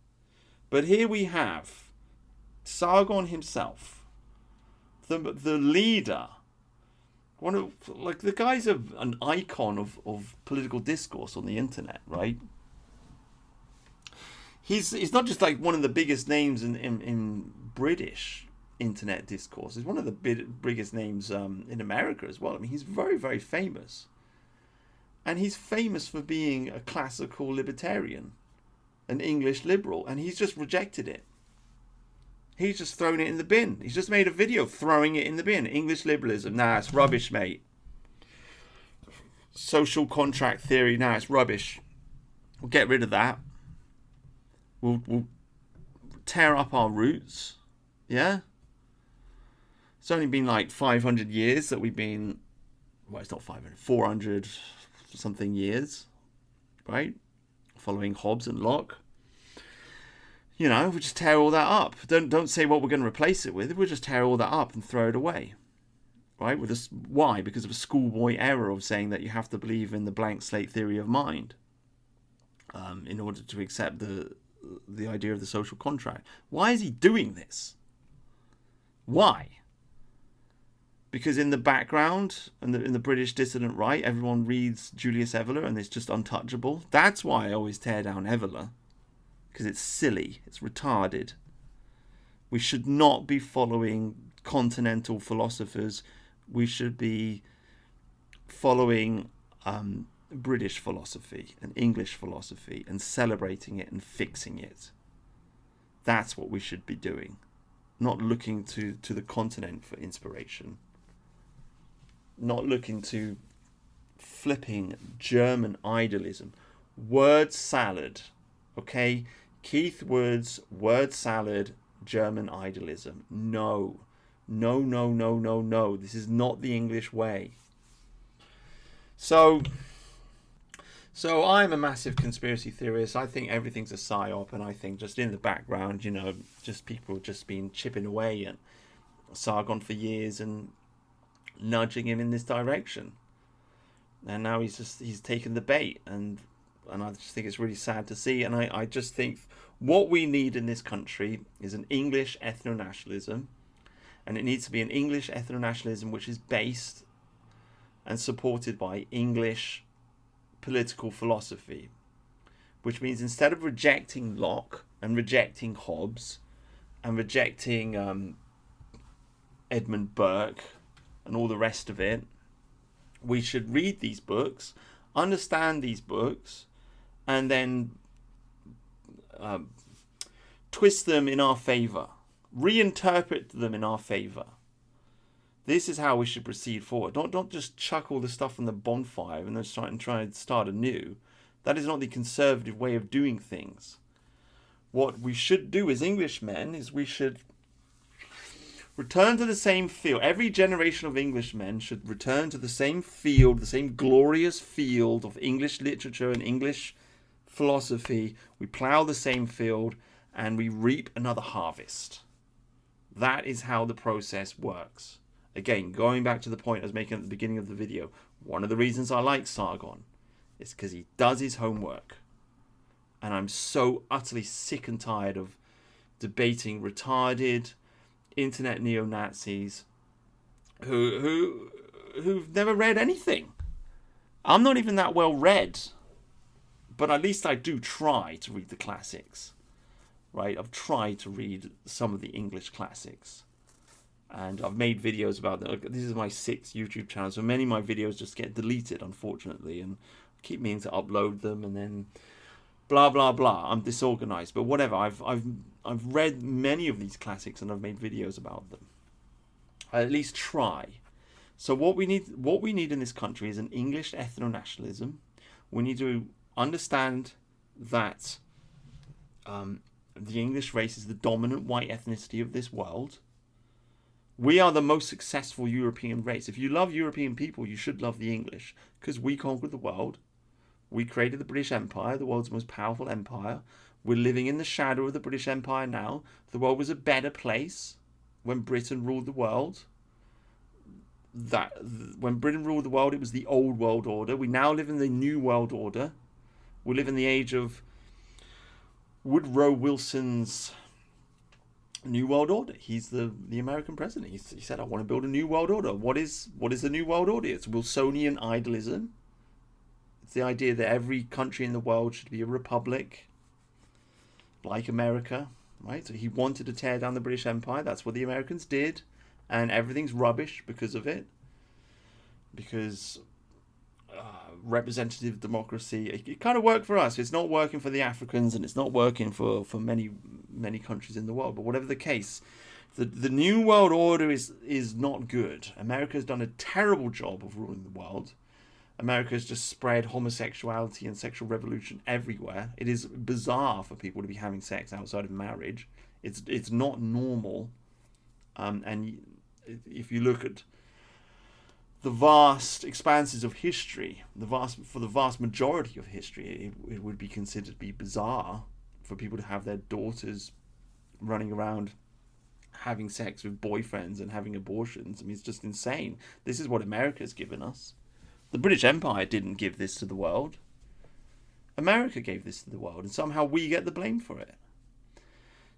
But here we have Sargon himself, the leader. The guy's an icon of political discourse on the internet, right? He's not just like one of the biggest names in British internet discourse. He's one of the biggest names in America as well. I mean, he's very, very famous. And he's famous for being a classical libertarian, an English liberal, and he's just rejected it. He's just thrown it in the bin. He's just made a video throwing it in the bin. English liberalism, nah, it's rubbish, mate. Social contract theory, nah, it's rubbish. We'll get rid of that. We'll tear up our roots. Yeah? It's only been like 500 years that we've been, well, it's not 500, 400 something years, right? Following Hobbes and Locke. You know, we just tear all that up. Don't say what we're going to replace it with. We'll just tear all that up and throw it away. Right? Why? Because of a schoolboy error of saying that you have to believe in the blank slate theory of mind in order to accept the idea of the social contract. Why is he doing this? Why? Because in the background, and in the British dissident right, everyone reads Julius Evola and it's just untouchable. That's why I always tear down Evola. Because it's silly. It's retarded. We should not be following continental philosophers. We should be following British philosophy and English philosophy and celebrating it and fixing it. That's what we should be doing. Not looking to the continent for inspiration. Not looking to flipping German idealism. Word salad. Okay? Keith Wood's word salad, German idealism. No. No, no, no, no, no. This is not the English way. So I'm a massive conspiracy theorist. I think everything's a psyop, and I think just in the background, you know, just people just been chipping away at Sargon for years and nudging him in this direction. And now he's taken the bait, and I just think it's really sad to see. And I just think what we need in this country is an English ethno-nationalism. And it needs to be an English ethno-nationalism which is based and supported by English political philosophy. Which means instead of rejecting Locke and rejecting Hobbes and rejecting Edmund Burke and all the rest of it, we should read these books, understand these books, and then twist them in our favour. Reinterpret them in our favour. This is how we should proceed forward. Don't just chuck all the stuff on the bonfire and then try and start anew. That is not the conservative way of doing things. What we should do as Englishmen is we should return to the same field. Every generation of Englishmen should return to the same field, the same glorious field of English literature and English philosophy. We plough the same field and we reap another harvest. That is how the process works. Again, going back to the point I was making at the beginning of the video, one of the reasons I like Sargon is because he does his homework. And I'm so utterly sick and tired of debating retarded internet neo-Nazis who've never read anything. I'm not even that well read, but at least I do try to read the classics. Right, I've tried to read some of the English classics, and I've made videos about them. This is my 6th YouTube channel, so many of my videos just get deleted, unfortunately, and I keep meaning to upload them, and then blah blah blah. I'm disorganized, but whatever. I've read many of these classics, and I've made videos about them. I at least try. So what we need in this country is an English ethno-nationalism. We need to understand that the English race is the dominant white ethnicity of this world. We are the most successful European race. If you love European people, you should love the English, because we conquered the world. We created the British Empire, the world's most powerful empire. We're living in the shadow of the British Empire now. The world was a better place when Britain ruled the world. When Britain ruled the world, it was the old world order. We now live in the new world order. We live in the age of Woodrow Wilson's New World Order. He's the American president. He said, I want to build a new world order. What is the new world order? It's Wilsonian idealism. It's the idea that every country in the world should be a republic, like America, right? So he wanted to tear down the British Empire. That's what the Americans did. And everything's rubbish because of it. Because representative democracy, it kind of worked for us. It's not working for the Africans, and it's not working for many countries in the world. But whatever the case, the new world order is not good. America's done a terrible job of ruling the world. America's just spread homosexuality and sexual revolution everywhere. It is bizarre for people to be having sex outside of marriage. It's not normal, and if you look at the vast expanses of history, for the vast majority of history, it would be considered to be bizarre for people to have their daughters running around having sex with boyfriends and having abortions. I mean, it's just insane. This is what America's given us. The British Empire didn't give this to the world. America gave this to the world, and somehow we get the blame for it.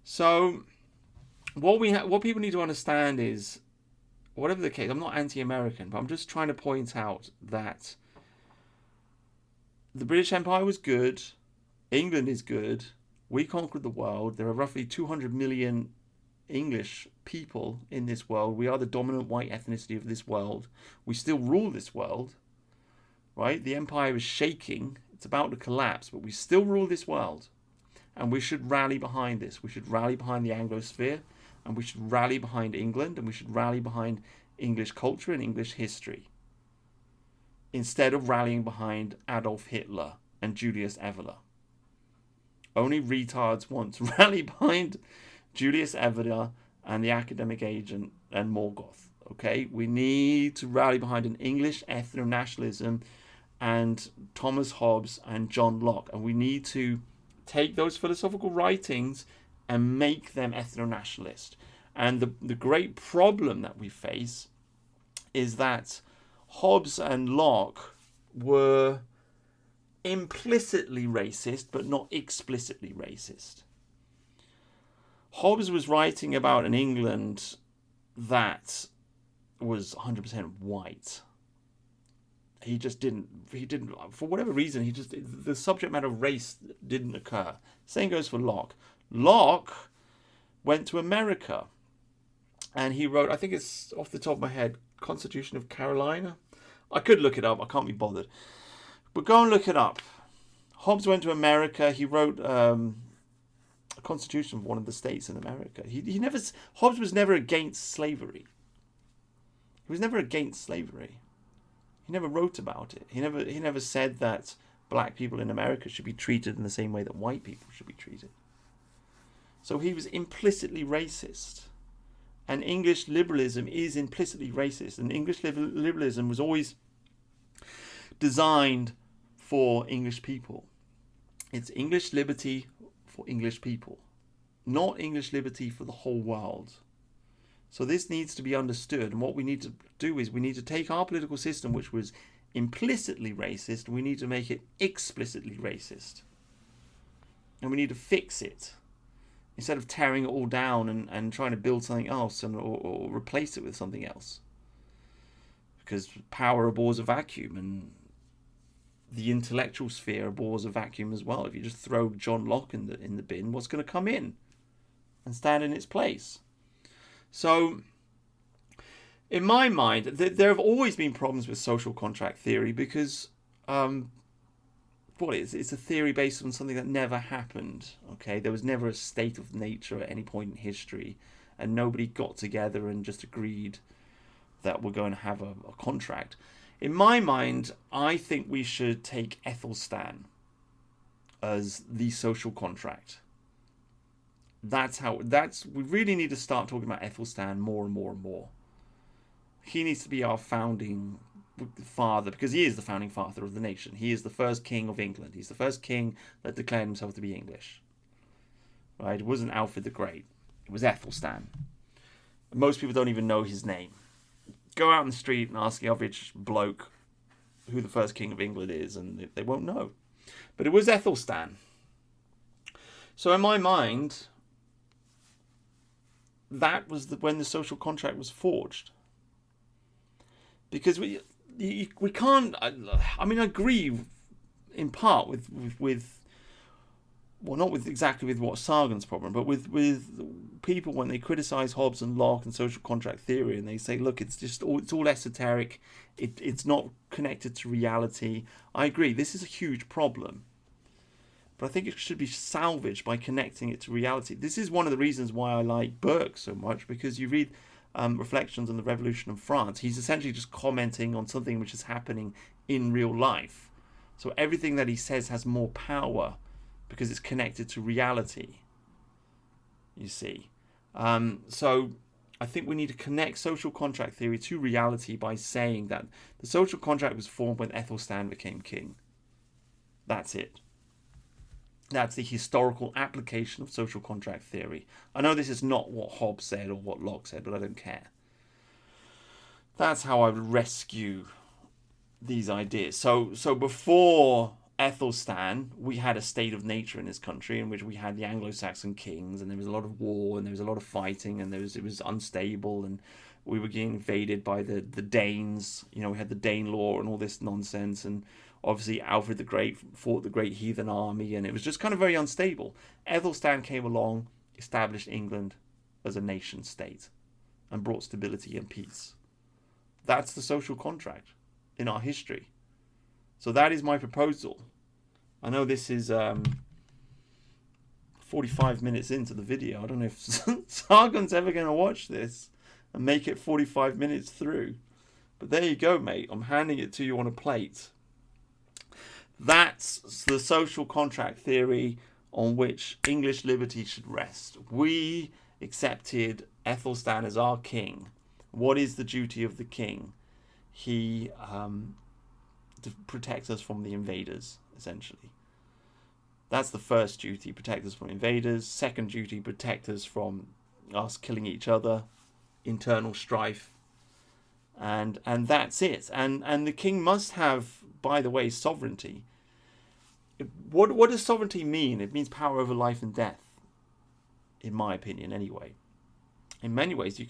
So what people need to understand is, whatever the case, I'm not anti-American, but I'm just trying to point out that the British Empire was good, England is good, we conquered the world, there are roughly 200 million English people in this world, we are the dominant white ethnicity of this world, we still rule this world, right? The empire is shaking, it's about to collapse, but we still rule this world. And we should rally behind this. We should rally behind the Anglosphere, and we should rally behind England, and we should rally behind English culture and English history, instead of rallying behind Adolf Hitler and Julius Evola. Only retards want to rally behind Julius Evola and the academic agent and Morgoth. Okay, we need to rally behind an English ethno-nationalism and Thomas Hobbes and John Locke, and we need to take those philosophical writings and make them ethno-nationalist. And the great problem that we face is that Hobbes and Locke were implicitly racist, but not explicitly racist. Hobbes was writing about an England that was 100% white. He didn't, for whatever reason, the subject matter of race didn't occur. Same goes for Locke. Locke went to America and he wrote, I think it's off the top of my head, Constitution of Carolina. I could look it up, I can't be bothered. But go and look it up. Hobbes went to America, he wrote a constitution of one of the states in America. Hobbes was never against slavery. He was never against slavery. He never wrote about it. He never said that black people in America should be treated in the same way that white people should be treated. So he was implicitly racist. And English liberalism is implicitly racist. And English liberalism was always designed for English people. It's English liberty for English people, not English liberty for the whole world. So this needs to be understood, and what we need to do is we need to take our political system, which was implicitly racist, and we need to make it explicitly racist. And we need to fix it, instead of tearing it all down and trying to build something else or replace it with something else. Because power abhors a vacuum, and the intellectual sphere abhors a vacuum as well. If you just throw John Locke in the bin, what's going to come in and stand in its place? So, in my mind, there have always been problems with social contract theory because, it's a theory based on something that never happened. Okay, there was never a state of nature at any point in history, and nobody got together and just agreed that we're going to have a contract. In my mind, I think we should take Athelstan as the social contract. We really need to start talking about Athelstan more and more and more. He needs to be our founding father, because he is the founding father of the nation. He is the first king of England. He's the first king that declared himself to be English. Right? It wasn't Alfred the Great. It was Athelstan. Most people don't even know his name. Go out in the street and ask the average bloke who the first king of England is, and they won't know. But it was Athelstan. So in my mind, that was when the social contract was forged. Because we can't. I mean, I agree in part with well, not with exactly with what Sargon's problem, but with people when they criticize Hobbes and Locke and social contract theory, and they say, look, it's all esoteric, it's not connected to reality. I agree, this is a huge problem, but I think it should be salvaged by connecting it to reality. This is one of the reasons why I like Burke so much, because you read Reflections on the Revolution of France. He's essentially just commenting on something which is happening in real life. So everything that he says has more power because it's connected to reality, you see. So I think we need to connect social contract theory to reality by saying that the social contract was formed when Athelstan became king. That's it. That's the historical application of social contract theory. I know this is not what Hobbes said or what Locke said, but I don't care. That's how I would rescue these ideas. So before Athelstan, we had a state of nature in this country in which we had the Anglo-Saxon kings, and there was a lot of war, and there was a lot of fighting, and it was unstable, and we were getting invaded by the Danes. You know, we had the Dane law and all this nonsense, and obviously Alfred the Great fought the great heathen army, and it was just kind of very unstable. Athelstan came along, established England as a nation state, and brought stability and peace. That's the social contract in our history. So that is my proposal. I know this is 45 minutes into the video. I don't know if Sargon's ever going to watch this and make it 45 minutes through. But there you go, mate. I'm handing it to you on a plate. That's the social contract theory on which English liberty should rest. We accepted Athelstan as our king. What is the duty of the king? He protects us from the invaders, essentially. That's the first duty, protect us from invaders. Second duty, protect us from us killing each other, internal strife. And that's it. And the king must have, by the way, sovereignty. What does sovereignty mean? It means power over life and death, in my opinion, anyway. In many ways, you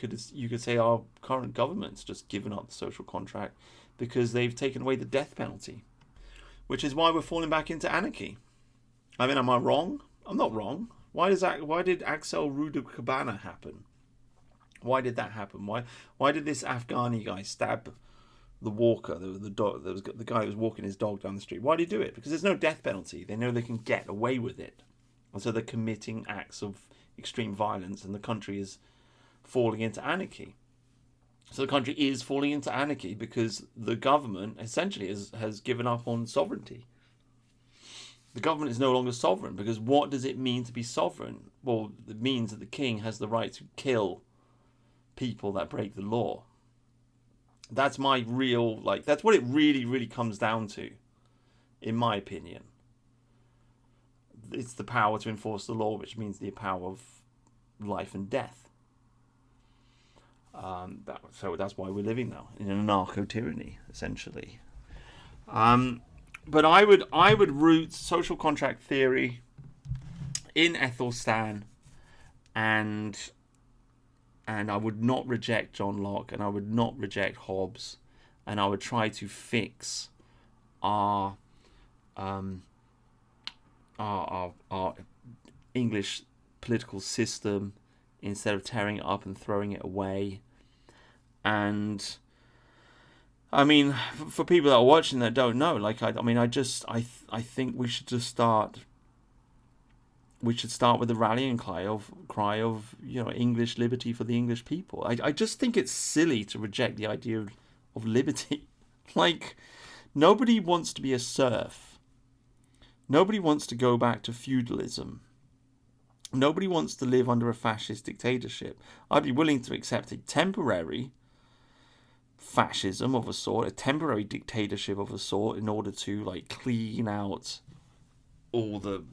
could say our current government's just given up the social contract because they've taken away the death penalty, which is why we're falling back into anarchy. I mean, am I wrong? I'm not wrong. Why did Axel Rudokabana happen? Why did that happen? Why did this Afghani guy stab the walker, the dog? There was the guy who was walking his dog down the street. Why did he do it? Because there's no death penalty. They know they can get away with it, and so they're committing acts of extreme violence, and the country is falling into anarchy. So the country is falling into anarchy because the government essentially has given up on sovereignty. The government is no longer sovereign, because what does it mean to be sovereign? Well, it means that the king has the right to kill people that break the law. That's my real, that's what it really, really comes down to, in my opinion. It's the power to enforce the law, which means the power of life and death. So that's why we're living now in an anarcho-tyranny, essentially. But I would root social contract theory in Athelstan, and I would not reject John Locke, and I would not reject Hobbes, and I would try to fix our English political system instead of tearing it up and throwing it away. And I mean, for people that are watching that don't know, I think we should just start. We should start with the rallying cry of English liberty for the English people. I just think it's silly to reject the idea of liberty. Nobody wants to be a serf. Nobody wants to go back to feudalism. Nobody wants to live under a fascist dictatorship. I'd be willing to accept a temporary fascism of a sort, a temporary dictatorship of a sort, in order to clean out all the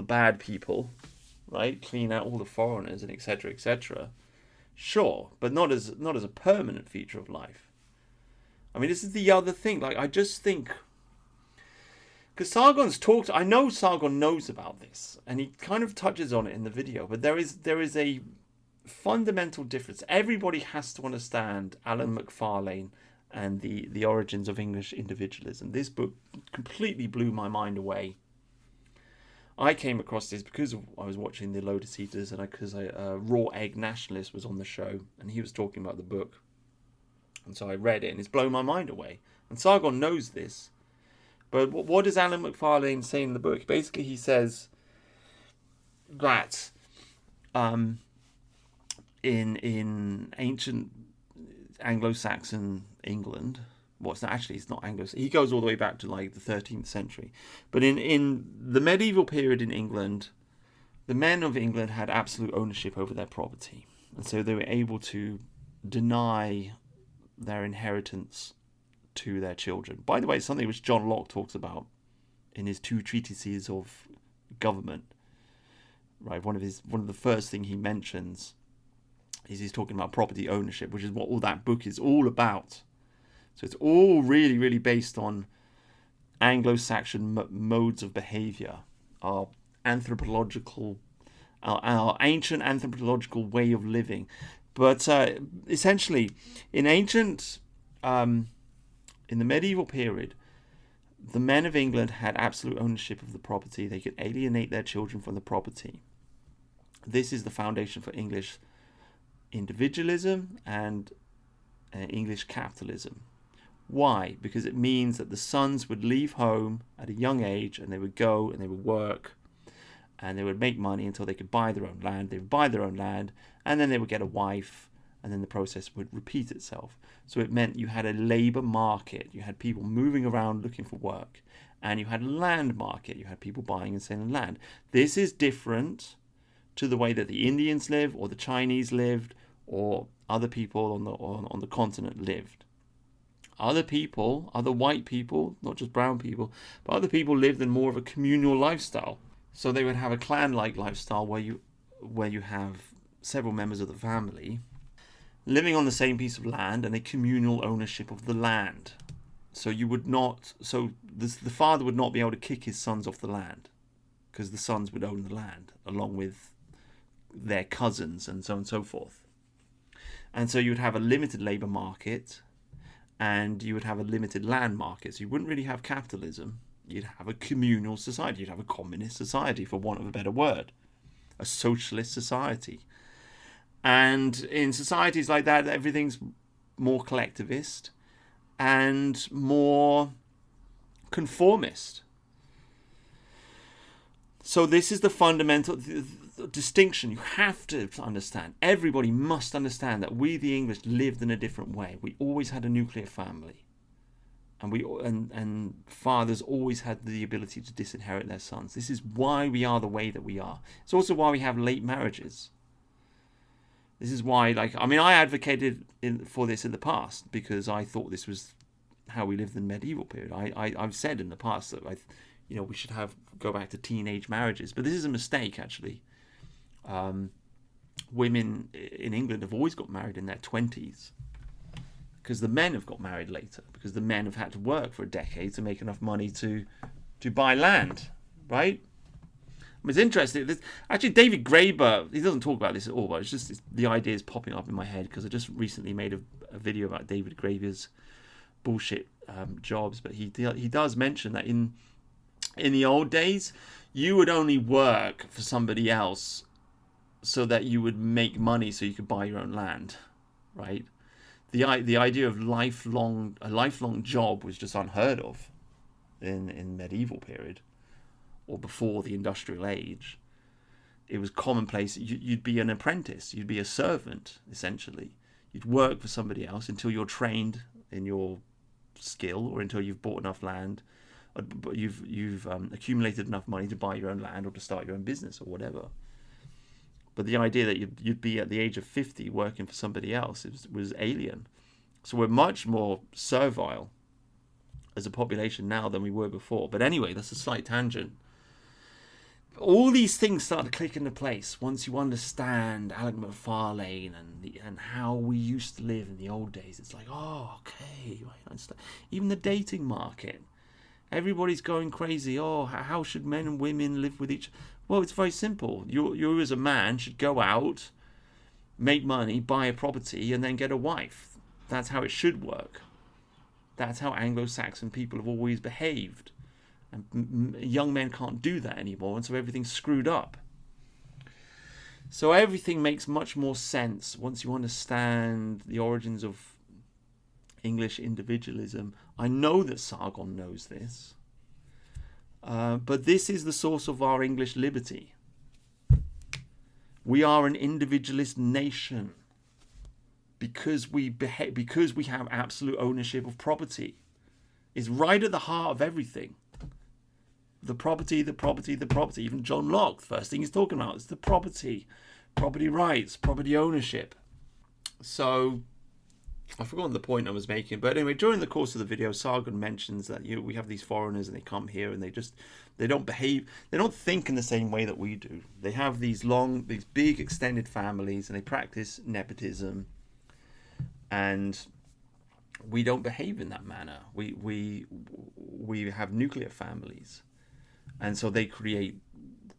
bad people, right? Clean out all the foreigners and etc., etc. Sure, but not as a permanent feature of life. I mean, this is the other thing. I just think, because Sargon's talked, I know Sargon knows about this, and he kind of touches on it in the video, but there is a fundamental difference. Everybody has to understand Alan Macfarlane and the origins of English individualism. This book completely blew my mind away. I came across this because I was watching the Lotus Eaters, and because Raw Egg Nationalist was on the show, and he was talking about the book, and so I read it, and it's blown my mind away. And Sargon knows this, but what does Alan Macfarlane say in the book? Basically, he says that in ancient Anglo-Saxon England, it's not Anglo. He goes all the way back to the 13th century, but in the medieval period in England, the men of England had absolute ownership over their property. And so they were able to deny their inheritance to their children. By the way, it's something which John Locke talks about in his 2 treatises of government. Right, one of the first thing he mentions is he's talking about property ownership, which is what all that book is all about. So it's all really, really based on Anglo-Saxon modes of behavior, our ancient anthropological way of living. But essentially, in the medieval period, the men of England had absolute ownership of the property. They could alienate their children from the property. This is the foundation for English individualism and English capitalism. Why? Because it means that the sons would leave home at a young age and they would go and they would work and they would make money until they could buy their own land. They would buy their own land and then they would get a wife, and then the process would repeat itself. So it meant you had a labour market. You had people moving around looking for work. And you had a land market. You had people buying and selling land. This is different to the way that the Indians live, or the Chinese lived, or other people on the continent lived. Other people, other white people, not just brown people, but other people lived in more of a communal lifestyle. So they would have a clan-like lifestyle where you have several members of the family living on the same piece of land and a communal ownership of the land. So the father would not be able to kick his sons off the land because the sons would own the land along with their cousins and so on and so forth. And so you would have a limited labour market and you would have a limited land market. So you wouldn't really have capitalism. You'd have a communal society. You'd have a communist society, for want of a better word. A socialist society. And in societies like that, everything's more collectivist and more conformist. So this is the fundamental distinction you have to understand. Everybody must understand that we, the English, lived in a different way. We always had a nuclear family. And fathers always had the ability to disinherit their sons. This is why we are the way that we are. It's also why we have late marriages. This is why, I advocated for this in the past because I thought this was how we lived in the medieval period. I've said in the past that we should go back to teenage marriages, but this is a mistake actually. Women in England have always got married in their 20s because the men have got married later because the men have had to work for a decade to make enough money to buy land, right? It's interesting. Actually, David Graeber, he doesn't talk about this at all, but it's just the idea is popping up in my head because I just recently made a video about David Graeber's bullshit jobs. But he does mention that in the old days, you would only work for somebody else so that you would make money so you could buy your own land, right? The idea of a lifelong job was just unheard of in medieval period. Or before the industrial age, it was commonplace. You'd be an apprentice. You'd be a servant, essentially. You'd work for somebody else until you're trained in your skill, or until you've bought enough land, but you've accumulated enough money to buy your own land or to start your own business or whatever. But the idea that you'd be at the age of 50 working for somebody else was alien. So we're much more servile as a population now than we were before. But anyway, that's a slight tangent. All these things start to click into place once you understand Alec McFarlane and how we used to live in the old days. It's like, oh, okay, I understand. Even the dating market, everybody's going crazy. Oh, how should men and women live with each other? Well, it's very simple. You as a man should go out, make money, buy a property, and then get a wife. That's how it should work. That's how Anglo-Saxon people have always behaved. And young men can't do that anymore, and so everything's screwed up. So everything makes much more sense once you understand the origins of English individualism. I know that Sargon knows this, but this is the source of our English liberty. We are an individualist nation because we have absolute ownership of property. It's right at the heart of everything. The property. Even John Locke, the first thing he's talking about is the property. property rights, property ownership. So I've forgotten the point I was making, but anyway, during the course of the video, Sargon mentions that we have these foreigners and they come here and they don't behave, they don't think in the same way that we do. They have these big extended families and they practice nepotism, and we don't behave in that manner. We have nuclear families, and so they create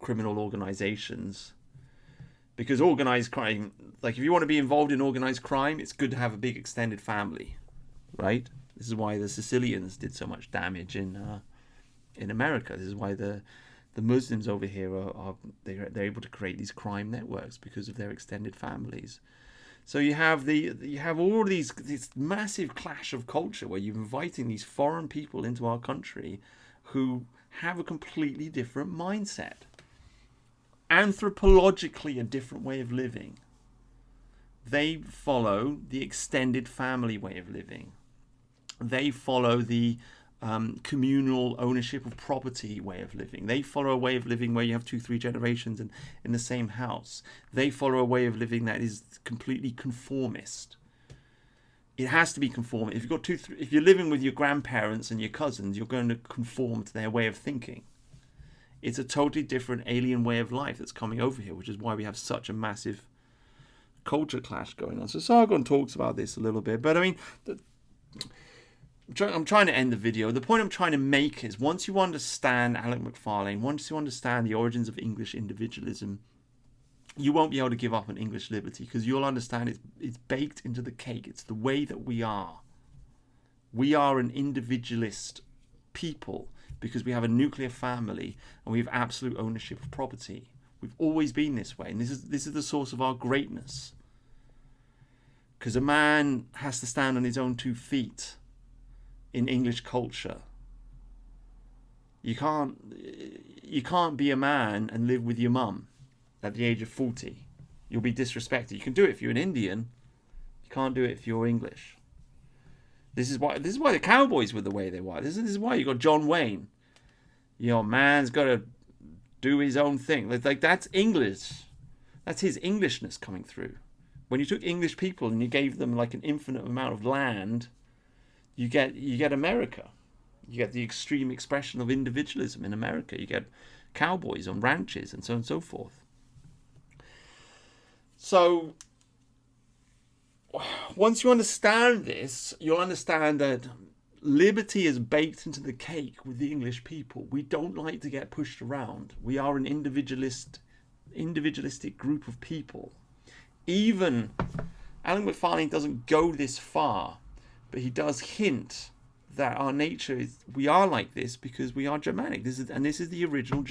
criminal organizations. Because organized crime, like if you want to be involved in organized crime, it's good to have a big extended family, right? This is why the Sicilians did so much damage in America. This is why the Muslims over here they're able to create these crime networks because of their extended families. So you have all these this massive clash of culture where you're inviting these foreign people into our country who have a completely different mindset. Anthropologically a different way of living. They follow the extended family way of living. They follow the communal ownership of property way of living. They follow a way of living where you have 2-3 generations in the same house. They follow a way of living that is completely conformist. It has to be conformist. If you're living with your grandparents and your cousins, you're going to conform to their way of thinking. It's a totally different alien way of life that's coming over here, which is why we have such a massive culture clash going on. So Sargon talks about this a little bit, but I mean, I'm trying to end the video. The point I'm trying to make is once you understand Alex McFarlane, once you understand the origins of English individualism, you won't be able to give up on English liberty because you'll understand it's baked into the cake. It's the way that we are. We are an individualist people because we have a nuclear family and we have absolute ownership of property. We've always been this way, and this is the source of our greatness. Because a man has to stand on his own 2 feet in English culture. You can't be a man and live with your mum at the age of 40. You'll be disrespected. You can do it if you're an Indian. You can't do it if you're English. This is why the Cowboys were the way they were. This is why you got John Wayne. Man's got to do his own thing. Like that's English. That's his Englishness coming through. When you took English people and you gave them like an infinite amount of land, you get America. You get the extreme expression of individualism in America. You get cowboys on ranches and so on and so forth. So once you understand this, you'll understand that liberty is baked into the cake with the English people. We don't like to get pushed around. We are an individualistic group of people. Even Alan McFarlane doesn't go this far, but he does hint that our nature is, we are like this because we are Germanic. This is the original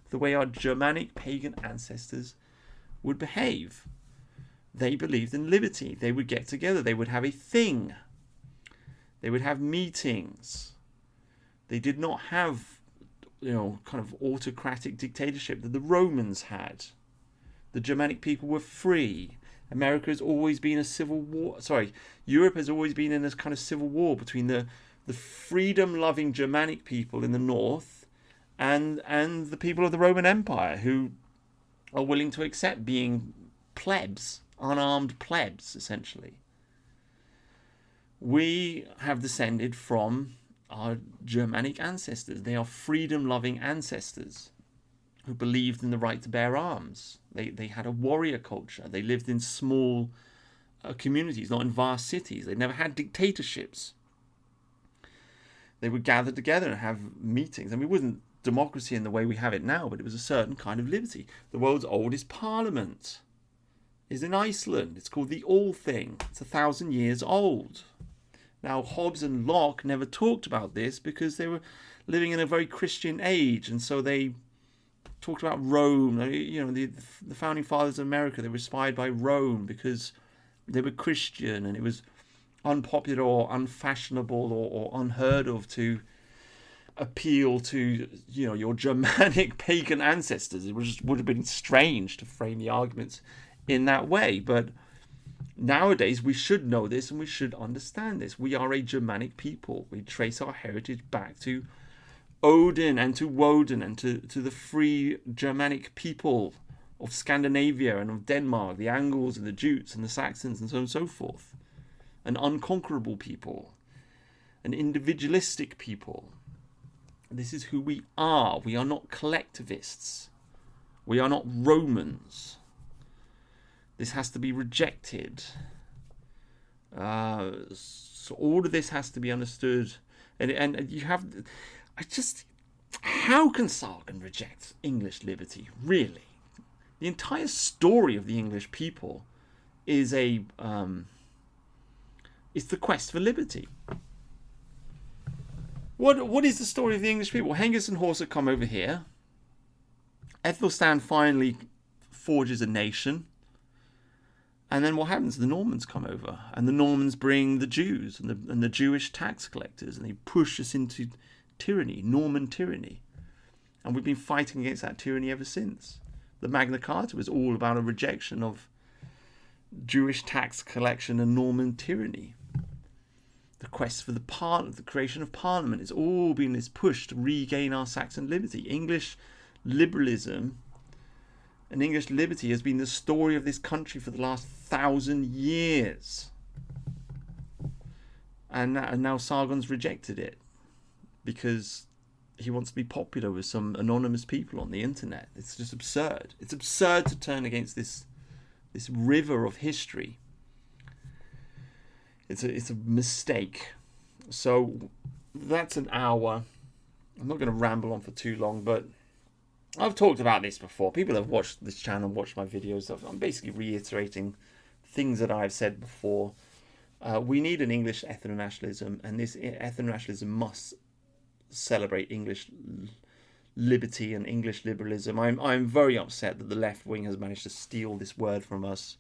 the way our Germanic pagan ancestors would behave. They believed in liberty. They would get together. They would have a thing. They would have meetings. They did not have, kind of autocratic dictatorship that the Romans had. The Germanic people were free. America has always been a civil war. Europe has always been in this kind of civil war between the freedom-loving Germanic people in the north and the people of the Roman Empire who are willing to accept being plebs, unarmed plebs, essentially. We have descended from our Germanic ancestors. They are freedom-loving ancestors who believed in the right to bear arms. They had a warrior culture. They lived in small communities, not in vast cities. They never had dictatorships. They would gather together and have meetings. And it wasn't democracy in the way we have it now, but it was a certain kind of liberty. The world's oldest parliament is in Iceland. It's called the Althing. It's 1,000 years old. Now, Hobbes and Locke never talked about this because they were living in a very Christian age, and so they talked about Rome. The founding fathers of America, they were inspired by Rome because they were Christian, and it was unpopular or unfashionable or unheard of to appeal to your Germanic pagan ancestors. It would have been strange to frame the arguments in that way, but nowadays we should know this and we should understand this. We are a Germanic people. We trace our heritage back to Odin and to Woden and to the free Germanic people of Scandinavia and of Denmark, the Angles and the Jutes and the Saxons and so on and so forth. An unconquerable people, an individualistic people. This is who we are. We are not collectivists. We are not Romans. This has to be rejected. So all of this has to be understood. And you have... How can Sargon reject English liberty? Really? The entire story of the English people is it's the quest for liberty. What is the story of the English people? Hengist and Horsa come over here. Aethelstan finally forges a nation. And then what happens? The Normans come over. And the Normans bring the Jews and the Jewish tax collectors. And they push us into tyranny, Norman tyranny. And we've been fighting against that tyranny ever since. The Magna Carta was all about a rejection of Jewish tax collection and Norman tyranny. The quest for the creation of Parliament. It's all been this push to regain our Saxon liberty. English liberalism and English liberty has been the story of this country for the last 1,000 years. And now Sargon's rejected it because he wants to be popular with some anonymous people on the internet. It's just absurd. It's absurd to turn against this river of history. It's a mistake. So that's an hour. I'm not going to ramble on for too long, but I've talked about this before. People have watched this channel, watched my videos. I'm basically reiterating things that I've said before. We need an English ethno-nationalism, and this ethno-nationalism must celebrate English liberty and English liberalism. I'm very upset that the left wing has managed to steal this word from us.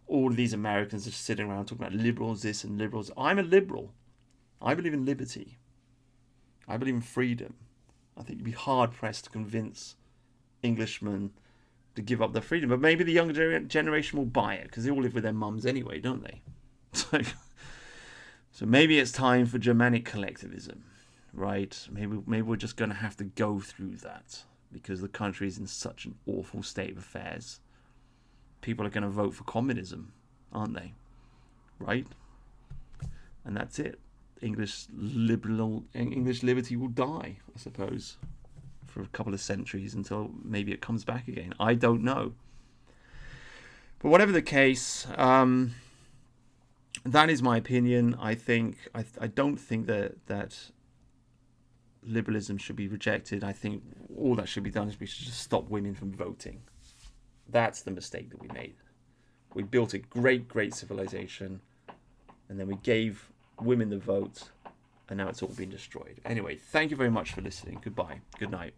All of these Americans are sitting around talking about liberals this and liberals. I'm a liberal. I believe in liberty. I believe in freedom. I think you'd be hard pressed to convince Englishmen to give up their freedom. But maybe the younger generation will buy it because they all live with their mums anyway, don't they? So maybe it's time for Germanic collectivism, right? Maybe we're just going to have to go through that because the country is in such an awful state of affairs. People are going to vote for communism, aren't they? Right? And that's it. English liberty will die, I suppose, for a couple of centuries until maybe it comes back again. I don't know. But whatever the case, that is my opinion. I don't think that liberalism should be rejected. I think all that should be done is we should just stop women from voting. That's the mistake that we made. We built a great civilization, and then we gave women the vote, and now it's all been destroyed. Anyway, thank you very much for listening. Goodbye. Good night.